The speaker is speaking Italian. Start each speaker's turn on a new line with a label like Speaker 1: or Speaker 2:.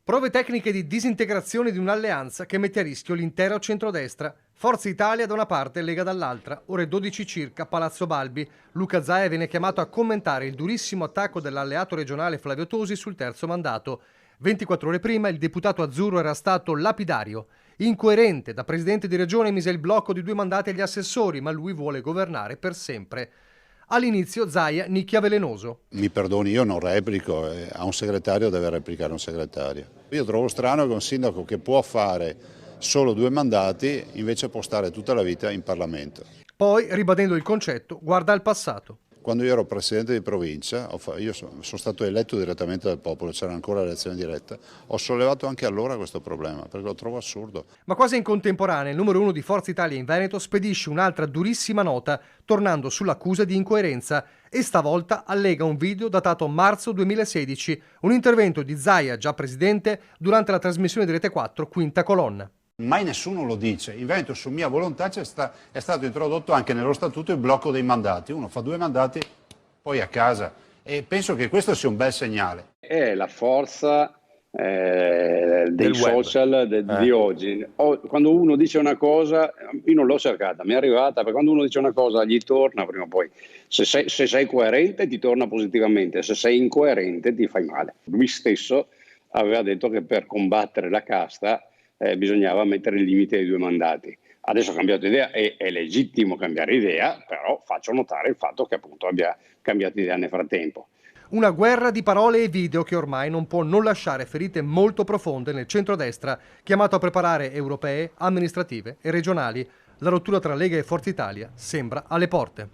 Speaker 1: Prove tecniche di disintegrazione di un'alleanza che mette a rischio l'intero centrodestra. Forza Italia da una parte e Lega dall'altra. Ore 12 circa, Palazzo Balbi. Luca Zaia viene chiamato a commentare il durissimo attacco dell'alleato regionale Flavio Tosi sul terzo mandato. 24 ore prima il deputato azzurro era stato lapidario. Incoerente, da presidente di regione mise il blocco di 2 mandati agli assessori, ma lui vuole governare per sempre. All'inizio Zaia nicchia velenoso.
Speaker 2: Mi perdoni, io non replico, a un segretario deve replicare un segretario. Io trovo strano che un sindaco che può fare solo 2 mandati invece può stare tutta la vita in Parlamento.
Speaker 1: Poi, ribadendo il concetto, guarda al passato.
Speaker 2: Quando io ero presidente di provincia, io sono stato eletto direttamente dal popolo, c'era ancora l'elezione diretta, ho sollevato anche allora questo problema, perché lo trovo assurdo.
Speaker 1: Ma quasi in contemporanea il numero 1 di Forza Italia in Veneto spedisce un'altra durissima nota, tornando sull'accusa di incoerenza, e stavolta allega un video datato marzo 2016, un intervento di Zaia, già presidente, durante la trasmissione di Rete 4, Quinta Colonna.
Speaker 2: Mai nessuno lo dice. In Veneto, su mia volontà, è stato introdotto anche nello statuto il blocco dei mandati. Uno fa 2 mandati, poi a casa. E penso che questo sia un bel segnale.
Speaker 3: È la forza dei social di oggi. Quando uno dice una cosa, io non l'ho cercata, mi è arrivata, perché quando uno dice una cosa gli torna prima o poi. Se sei coerente ti torna positivamente, se sei incoerente ti fai male. Lui stesso aveva detto che per combattere la casta bisognava mettere il limite ai 2 mandati. Adesso ha cambiato idea, è legittimo cambiare idea, però faccio notare il fatto che appunto abbia cambiato idea nel frattempo.
Speaker 1: Una guerra di parole e video che ormai non può non lasciare ferite molto profonde nel centrodestra, chiamato a preparare europee, amministrative e regionali. La rottura tra Lega e Forza Italia sembra alle porte.